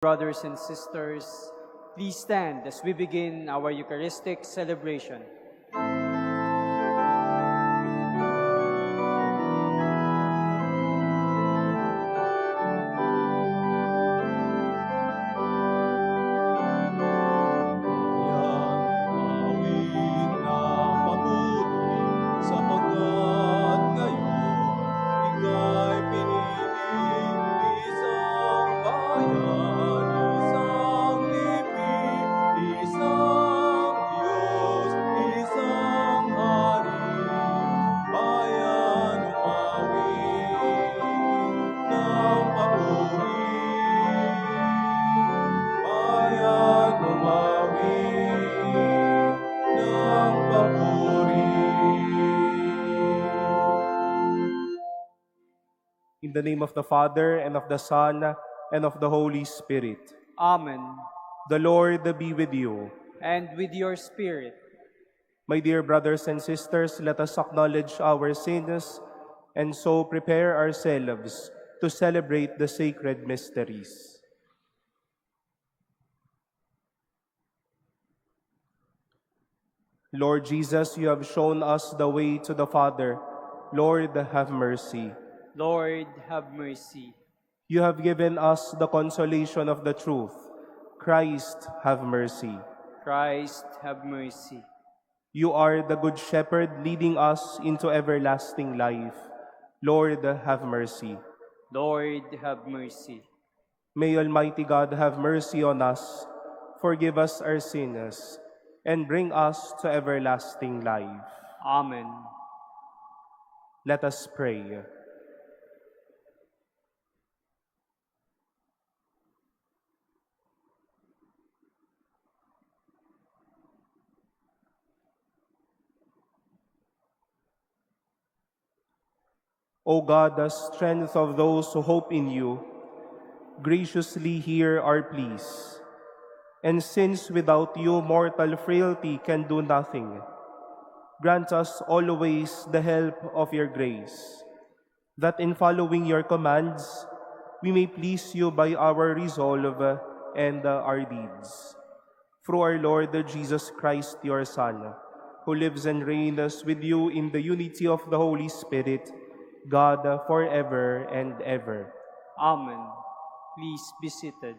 Brothers and sisters, please stand as we begin our Eucharistic celebration. In the name of the Father, and of the Son, and of the Holy Spirit. Amen. The Lord be with you. And with your spirit. My dear brothers and sisters, let us acknowledge our sins and so prepare ourselves to celebrate the sacred mysteries. Lord Jesus, you have shown us the way to the Father. Lord, have mercy. Lord, have mercy. You have given us the consolation of the truth. Christ, have mercy. Christ, have mercy. You are the Good Shepherd leading us into everlasting life. Lord, have mercy. Lord, have mercy. May Almighty God have mercy on us, forgive us our sins, and bring us to everlasting life. Amen. Let us pray. O God, the strength of those who hope in you, graciously hear our pleas. And since without you mortal frailty can do nothing, grant us always the help of your grace, that in following your commands, we may please you by our resolve and our deeds. Through our Lord Jesus Christ, your Son, who lives and reigns with you in the unity of the Holy Spirit, God, forever and ever. Amen. Please be seated.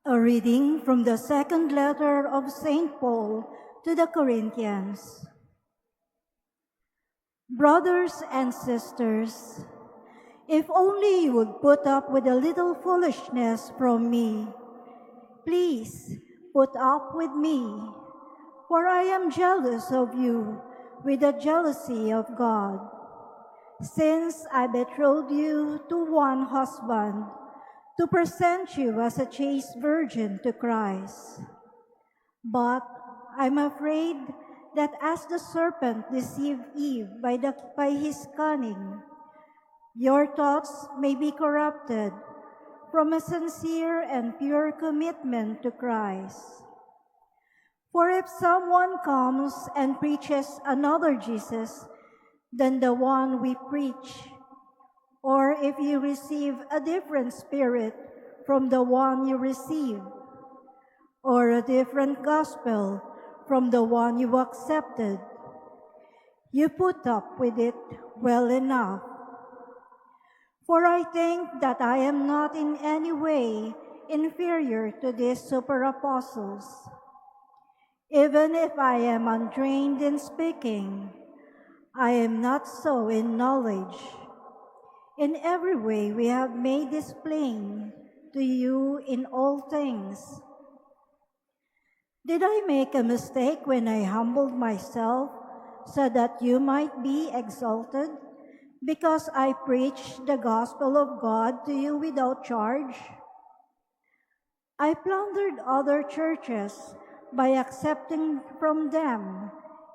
A reading from the second letter of St. Paul to the Corinthians. Brothers and sisters, if only you would put up with a little foolishness from me, please put up with me, for I am jealous of you with the jealousy of God. Since I betrothed you to one husband, to present you as a chaste virgin to Christ. But I'm afraid that as the serpent deceived Eve by his cunning, your thoughts may be corrupted from a sincere and pure commitment to Christ. For if someone comes and preaches another Jesus than the one we preach, or if you receive a different spirit from the one you received, or a different gospel from the one you accepted, you put up with it well enough. For I think that I am not in any way inferior to these super apostles. Even if I am untrained in speaking, I am not so in knowledge. In every way we have made this plain to you in all things. Did I make a mistake when I humbled myself so that you might be exalted? Because I preached the gospel of God to you without charge? I plundered other churches by accepting from them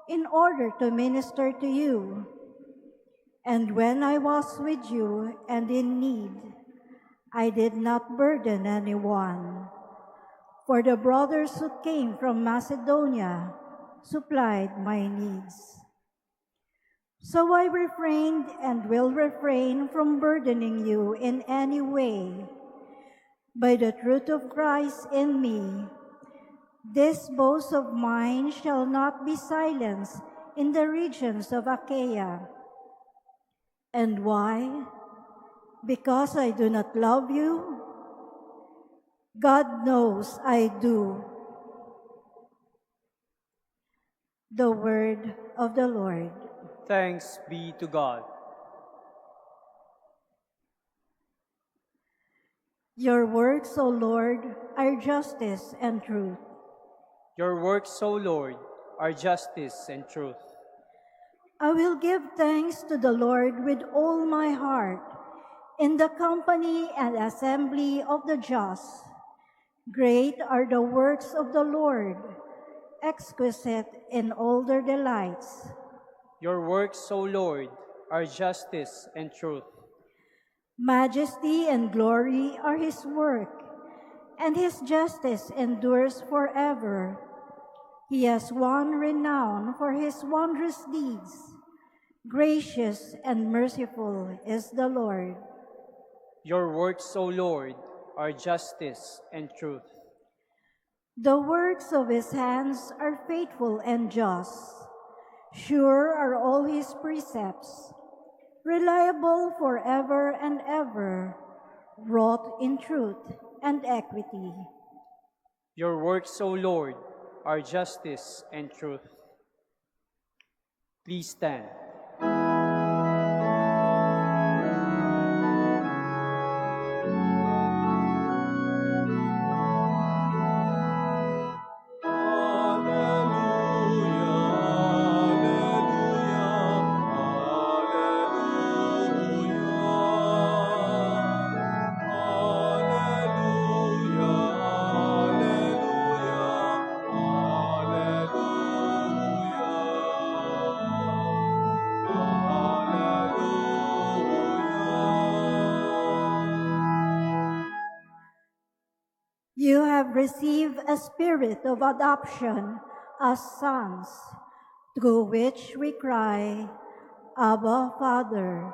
in order to minister to you. And when I was with you and in need, I did not burden anyone. For the brothers who came from Macedonia supplied my needs. So I refrained and will refrain from burdening you in any way. By the truth of Christ in me, this boast of mine shall not be silenced in the regions of Achaia. And why? Because I do not love you? God knows I do. The word of the Lord. Thanks be to God. Your works, O Lord, are justice and truth. Your works, O Lord, are justice and truth. I will give thanks to the Lord with all my heart, in the company and assembly of the just. Great are the works of the Lord, exquisite in all their delights. Your works, O Lord, are justice and truth. Majesty and glory are his work, and his justice endures forever. He has won renown for his wondrous deeds. Gracious and merciful is the Lord. Your works, O Lord, are justice and truth. The works of his hands are faithful and just. Sure are all his precepts, reliable forever and ever, wrought in truth and equity. Your works, O Lord, are justice and truth. Please stand. You have received a spirit of adoption as sons, through which we cry, Abba, Father.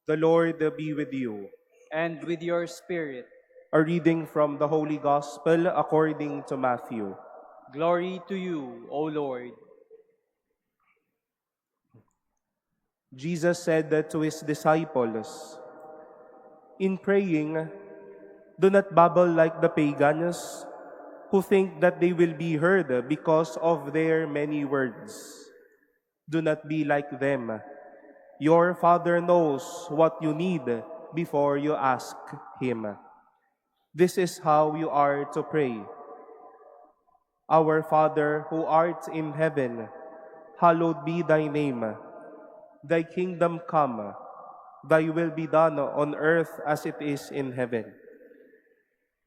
The Lord be with you. And with your spirit. A reading from the Holy Gospel according to Matthew. Glory to you, O Lord. Jesus said to his disciples, "In praying, do not babble like the pagans, who think that they will be heard because of their many words. Do not be like them. Your Father knows what you need before you ask Him. This is how you are to pray. Our Father who art in heaven, hallowed be thy name. Thy kingdom come, thy will be done on earth as it is in heaven.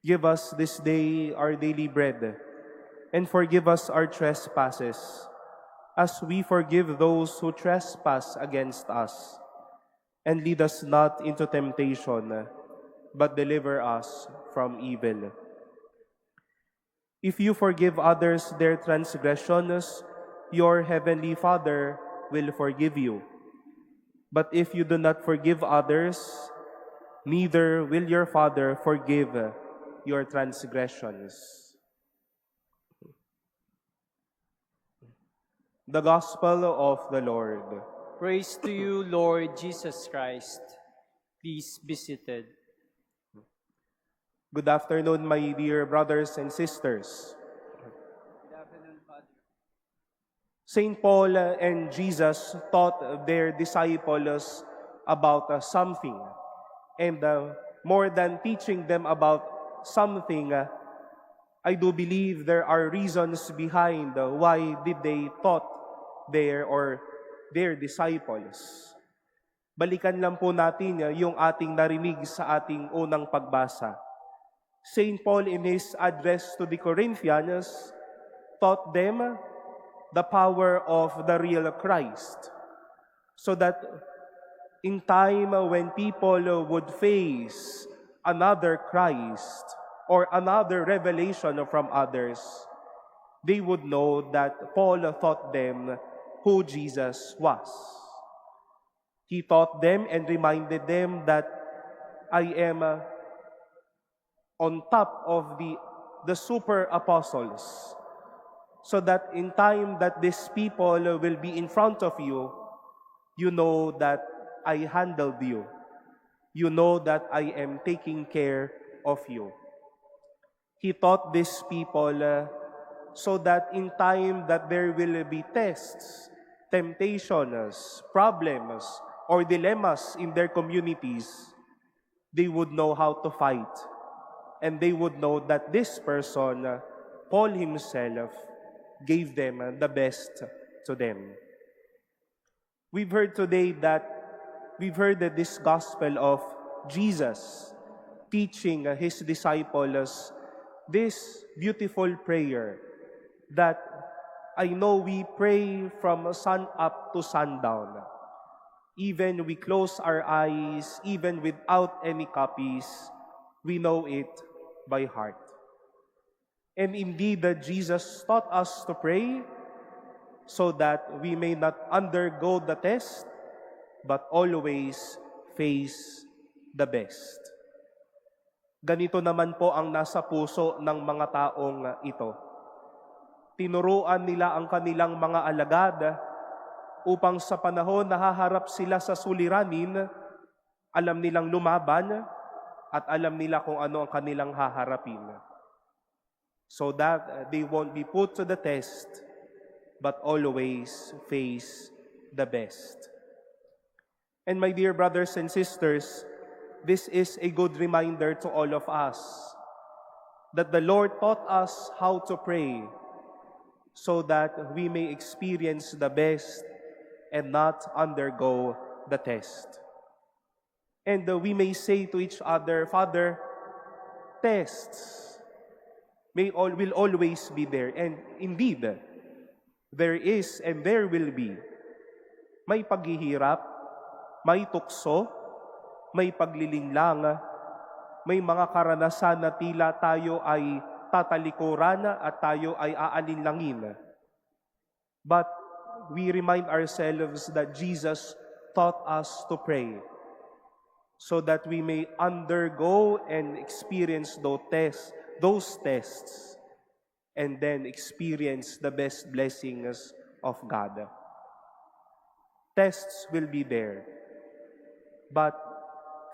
Give us this day our daily bread, and forgive us our trespasses, as we forgive those who trespass against us. And lead us not into temptation, but deliver us from evil. If you forgive others their transgressions, your heavenly Father will forgive you. But if you do not forgive others, neither will your Father forgive your transgressions." The Gospel of the Lord. Praise to you, Lord Jesus Christ. Please be seated. Good afternoon, my dear brothers and sisters. Good afternoon, Father. Saint Paul and Jesus taught their disciples about something. And more than teaching them about something, I do believe there are reasons behind why did they taught their disciples. Balikan lang po natin yung ating narinig sa ating unang pagbasa. Saint Paul in his address to the Corinthians taught them the power of the real Christ, so that in time when people would face another Christ or another revelation from others, they would know that Paul taught them who Jesus was. He taught them and reminded them that I am on top of the super apostles, so that in time that these people will be in front of you, you know that I handled you. You know that I am taking care of you. He taught these people so that in time that there will be tests, temptations, problems, or dilemmas in their communities, they would know how to fight. And they would know that this person, Paul himself, gave them the best to them. We've heard this gospel of Jesus teaching his disciples this beautiful prayer that I know we pray from sun up to sundown. Even we close our eyes, even without any copies, we know it by heart. And indeed, Jesus taught us to pray so that we may not undergo the test, but always face the best. Ganito naman po ang nasa puso ng mga taong ito. Tinuruan nila ang kanilang mga alagad upang sa panahon na haharap sila sa suliranin, alam nilang lumaban at alam nila kung ano ang kanilang haharapin. So that they won't be put to the test, but always face the best. And my dear brothers and sisters, this is a good reminder to all of us that the Lord taught us how to pray so that we may experience the best and not undergo the test. And we may say to each other, Father, tests will always be there. And indeed, there is and there will be. May paghihirap, may tukso, may paglilinglang, may mga karanasan na tila tayo ay tatalikuran at tayo ay aalinlangin. But we remind ourselves that Jesus taught us to pray so that we may undergo and experience those tests and then experience the best blessings of God. Tests will be there, but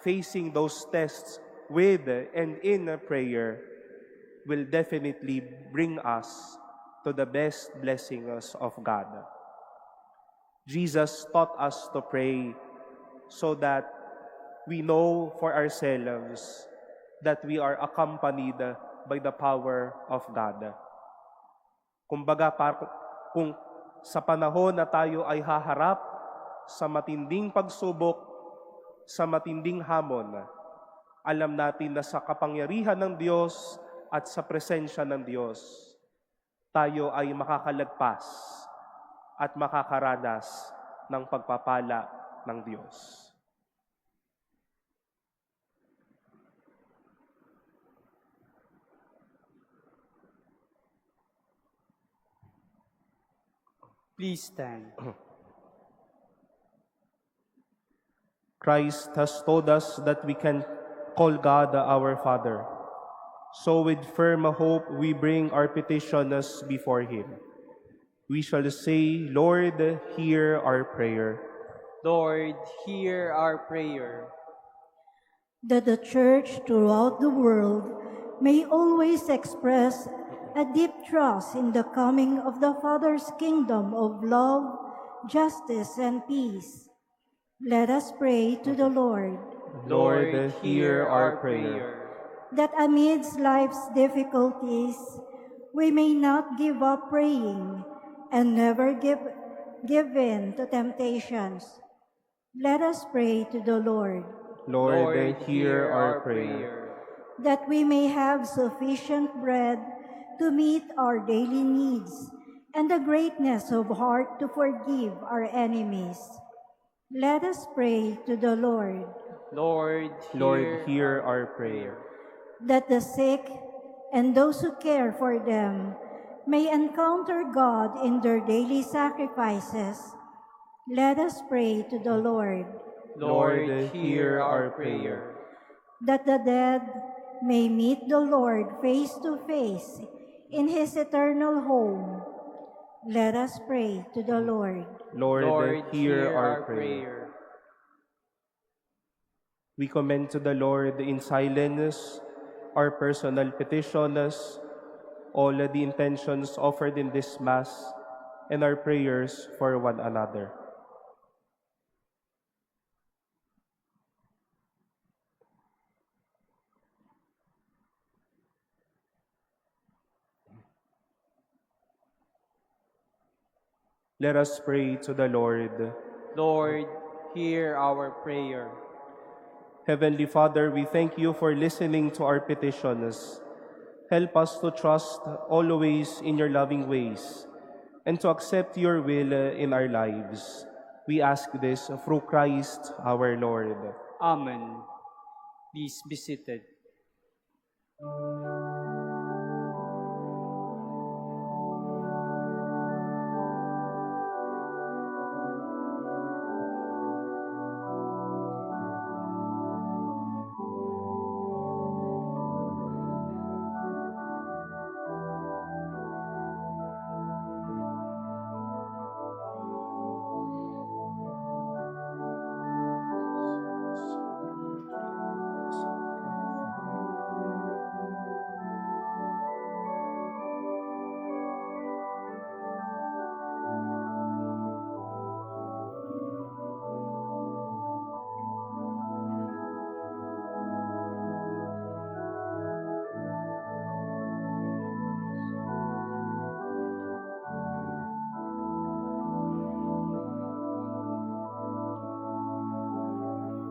facing those tests with and in prayer will definitely bring us to the best blessings of God. Jesus taught us to pray so that we know for ourselves that we are accompanied by the power of God. Kumbaga, kung sa panahon na tayo ay haharap sa matinding pagsubok, sa matinding hamon, alam natin na sa kapangyarihan ng Diyos at sa presensya ng Diyos, tayo ay makakalagpas at makakaranas ng pagpapala ng Diyos. Please stand. Christ has told us that we can call God our Father. So with firm hope, we bring our petitions before Him. We shall say, Lord, hear our prayer. Lord, hear our prayer. That the Church throughout the world may always express a deep trust in the coming of the Father's kingdom of love, justice, and peace. Let us pray to the Lord. Lord, hear our prayer. That amidst life's difficulties, we may not give up praying and never give in to temptations, Let us pray to the Lord, Lord, hear our prayer. that we may have sufficient bread to meet our daily needs and the greatness of heart to forgive our enemies. Let us pray to the Lord, Lord, Hear our prayer. that the sick and those who care for them may encounter God in their daily sacrifices. Let us pray to the Lord, Lord, hear our prayer. that the dead may meet the Lord face to face in his eternal home. Let us pray to the Lord. Lord, hear our prayer. We commend to the Lord in silence our personal petitions, all the intentions offered in this Mass, and our prayers for one another. Let us pray to the Lord. Lord, hear our prayer. Heavenly Father, we thank you for listening to our petitions. Help us to trust always in your loving ways and to accept your will in our lives. We ask this through Christ our Lord. Amen. Please be seated.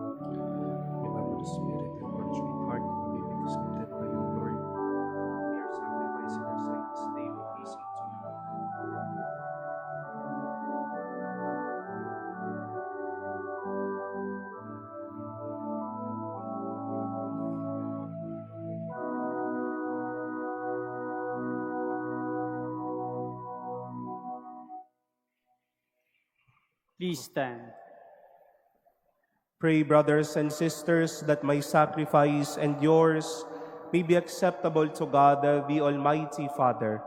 Remember the Spirit and contrite heart may be accepted by you, Lord. We are sacrificing our sight this day with pleasing to you. Please stand. Pray, brothers and sisters, that my sacrifice and yours may be acceptable to God, the Almighty Father.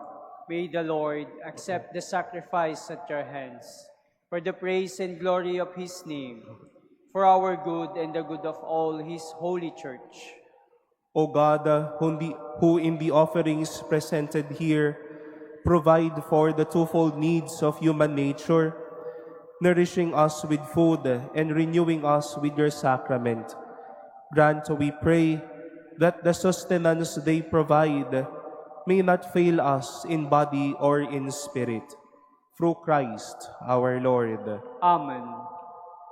May the Lord accept the sacrifice at your hands for the praise and glory of his name, for our good and the good of all his holy church. O God, who in the offerings presented here provide for the twofold needs of human nature, nourishing us with food and renewing us with your sacrament, grant, we pray, that the sustenance they provide may not fail us in body or in spirit. Through Christ our Lord. Amen.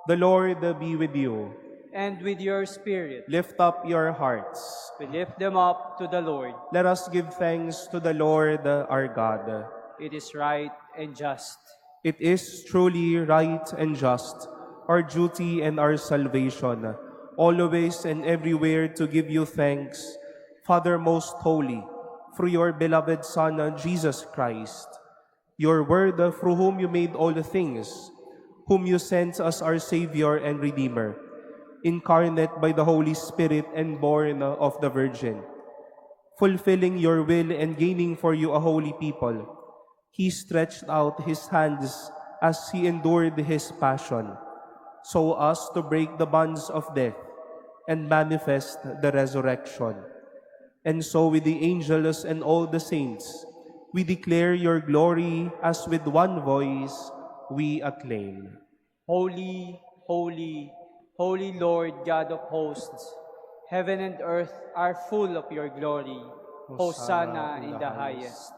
The Lord be with you. And with your spirit, Lift up your hearts. we lift them up to the Lord. Let us give thanks to the Lord our God. It is right and just. It is truly right and just, our duty and our salvation, always and everywhere to give you thanks, Father most holy, through your beloved Son, Jesus Christ, your Word, through whom you made all things, whom you sent as our Savior and Redeemer, incarnate by the Holy Spirit and born of the Virgin. Fulfilling your will and gaining for you a holy people, he stretched out his hands as he endured his passion, so as to break the bonds of death and manifest the resurrection. And so with the angels and all the saints, we declare your glory as with one voice we acclaim. Holy, holy, holy Lord God of hosts, heaven and earth are full of your glory. Hosanna in the highest.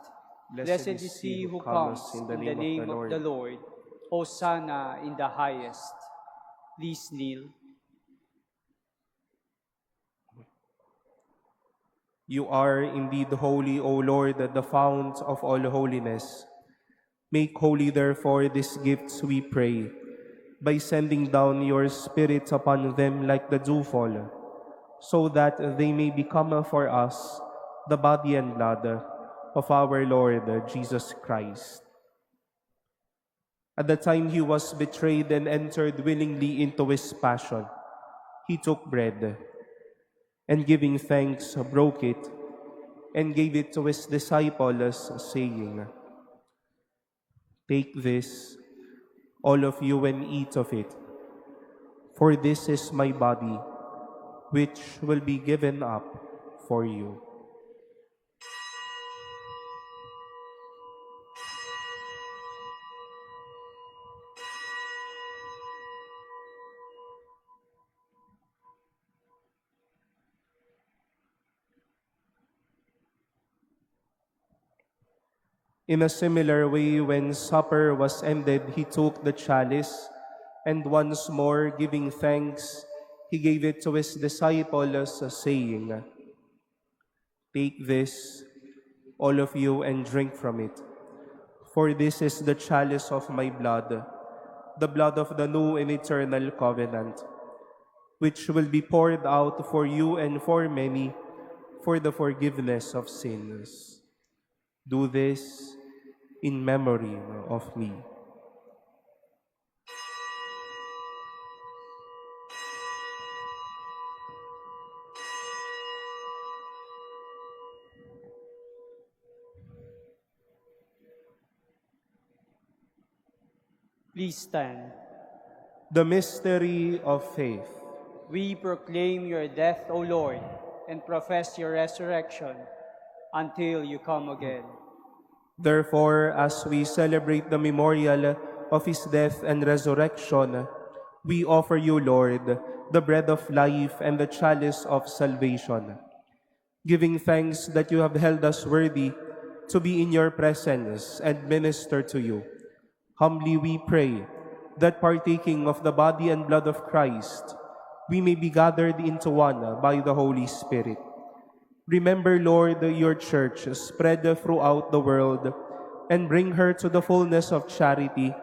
Blessed is he who comes in the name of the Lord. Hosanna in the highest. Please kneel. You are indeed holy, O Lord, the fount of all holiness. Make holy, therefore, these gifts, we pray, by sending down your Spirit upon them like the dewfall, so that they may become for us the body and blood of our Lord Jesus Christ. At the time he was betrayed and entered willingly into his passion, he took bread, and giving thanks, broke it, and gave it to his disciples, saying, "Take this, all of you, and eat of it, for this is my body, which will be given up for you." In a similar way, when supper was ended, he took the chalice, and once more giving thanks, he gave it to his disciples, saying, "Take this, all of you, and drink from it. For this is the chalice of my blood, the blood of the new and eternal covenant, which will be poured out for you and for many for the forgiveness of sins. Do this in memory of me." Please stand. The mystery of faith. We proclaim your death, O Lord, and profess your resurrection until you come again. Therefore, as we celebrate the memorial of his death and resurrection, we offer you, Lord, the bread of life and the chalice of salvation, giving thanks that you have held us worthy to be in your presence and minister to you. Humbly we pray that partaking of the body and blood of Christ, we may be gathered into one by the Holy Spirit. Remember, Lord, your church spread throughout the world, and bring her to the fullness of charity,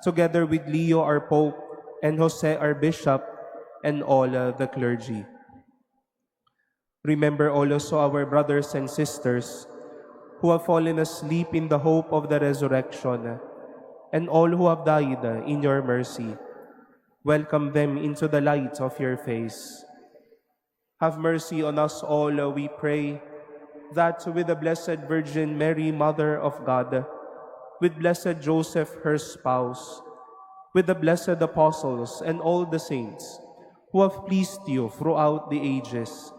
together with Leo, our Pope, and Jose, our Bishop, and all the clergy. Remember also our brothers and sisters who have fallen asleep in the hope of the resurrection, and all who have died in your mercy. Welcome them into the light of your face. Have mercy on us all, we pray, that with the Blessed Virgin Mary, Mother of God, with Blessed Joseph, her spouse, with the blessed apostles and all the saints who have pleased you throughout the ages,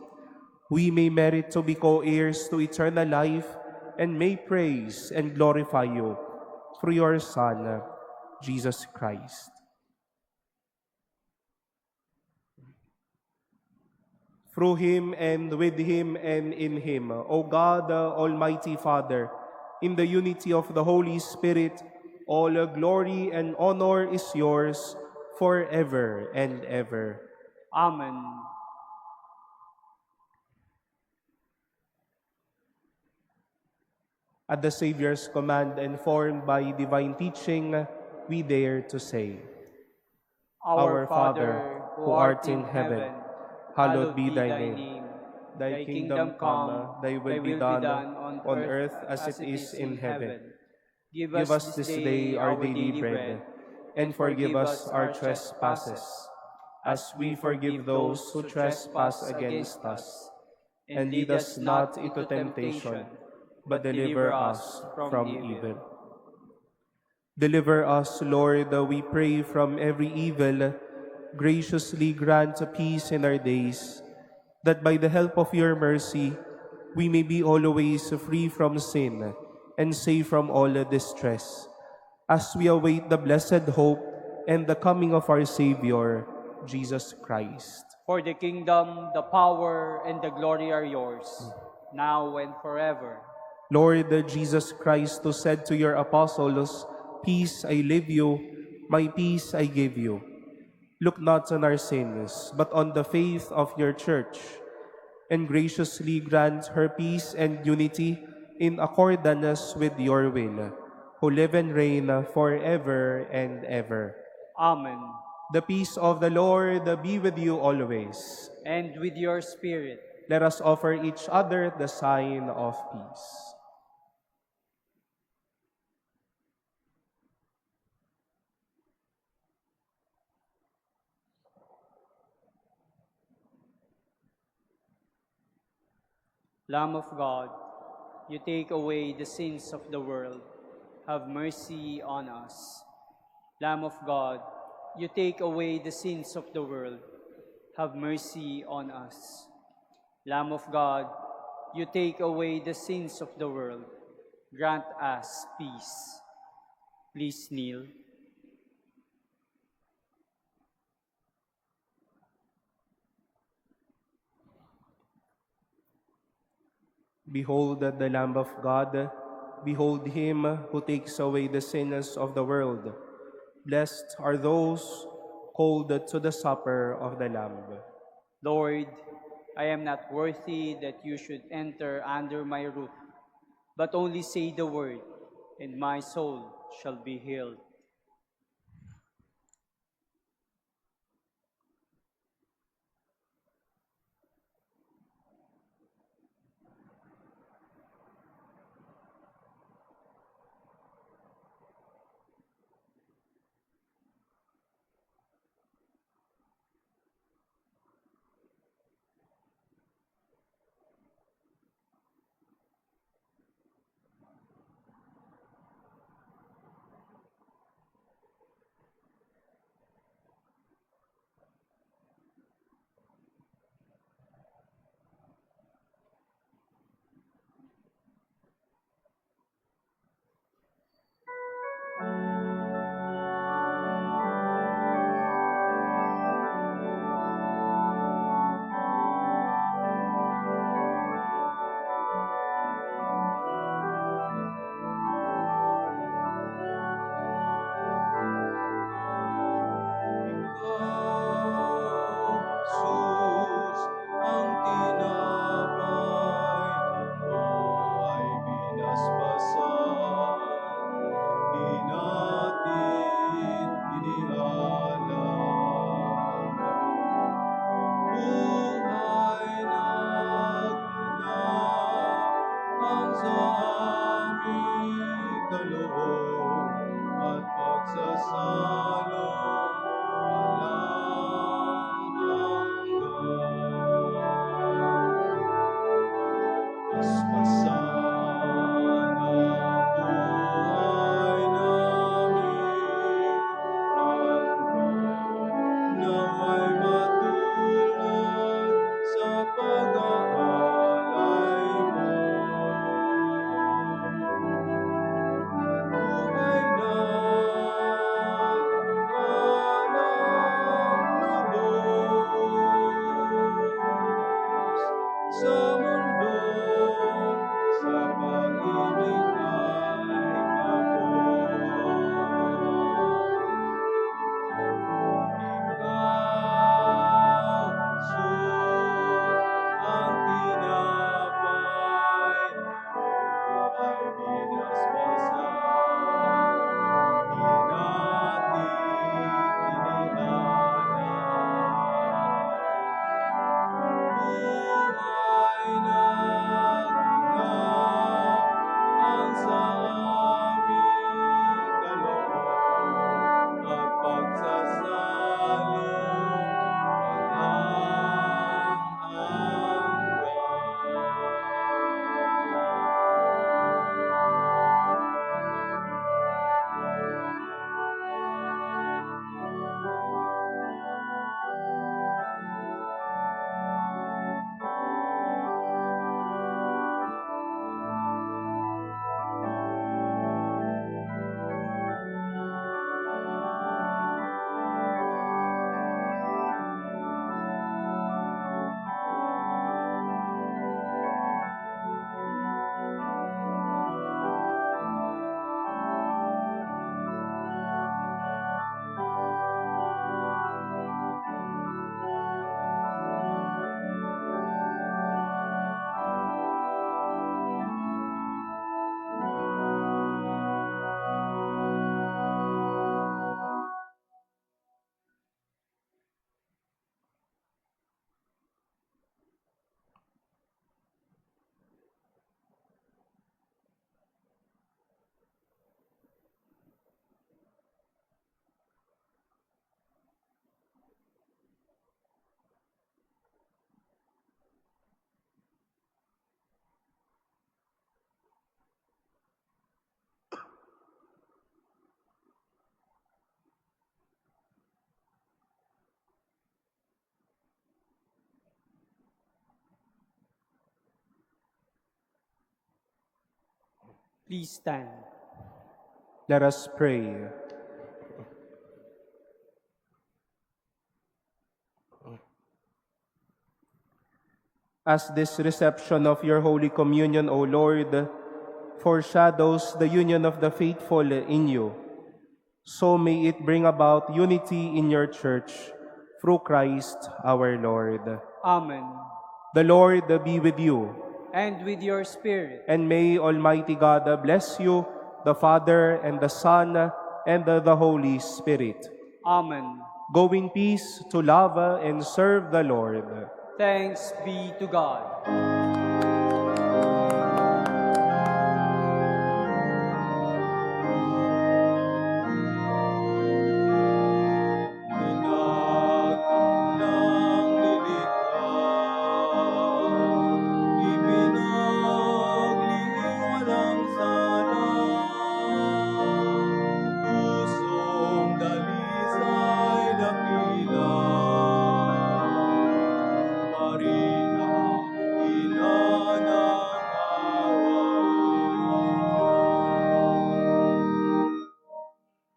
we may merit to be co-heirs to eternal life, and may praise and glorify you through your Son, Jesus Christ. Through him, and with him, and in him, O God, Almighty Father, in the unity of the Holy Spirit, all glory and honor is yours forever and ever. Amen. At the Savior's command and formed by divine teaching, we dare to say, Our Father, who art in heaven, hallowed be thy name. Thy kingdom come, thy will be done on earth as it is in heaven. Give Give us this day our daily bread, and forgive us our trespasses, as we forgive those who trespass against us. And lead us not into temptation, but deliver us from evil. Deliver us, Lord, we pray, from every evil. Graciously grant peace in our days, that by the help of your mercy, we may be always free from sin and safe from all distress, as we await the blessed hope and the coming of our Savior, Jesus Christ. For the kingdom, the power, and the glory are yours, now and forever. Lord Jesus Christ, who said to your apostles, "Peace I leave you, my peace I give you," Look not on our sins, but on the faith of your church, and graciously grant her peace and unity in accordance with your will, who live and reign forever and ever. Amen. The peace of the Lord be with you always. And with your spirit. Let us offer each other the sign of peace. Lamb of God, you take away the sins of the world. Have mercy on us. Lamb of God, you take away the sins of the world. Have mercy on us. Lamb of God, you take away the sins of the world. Grant us peace. Please kneel. Behold the Lamb of God. Behold him who takes away the sins of the world. Blessed are those called to the supper of the Lamb. Lord, I am not worthy that you should enter under my roof, but only say the word, and my soul shall be healed. Please stand. Let us pray. As this reception of your Holy Communion, O Lord, foreshadows the union of the faithful in you, so may it bring about unity in your Church through Christ our Lord. Amen. The Lord be with you, And with your spirit. and may Almighty God bless you, the Father, and the Son, and the Holy Spirit. Amen. Go in peace to love and serve the Lord. Thanks be to God.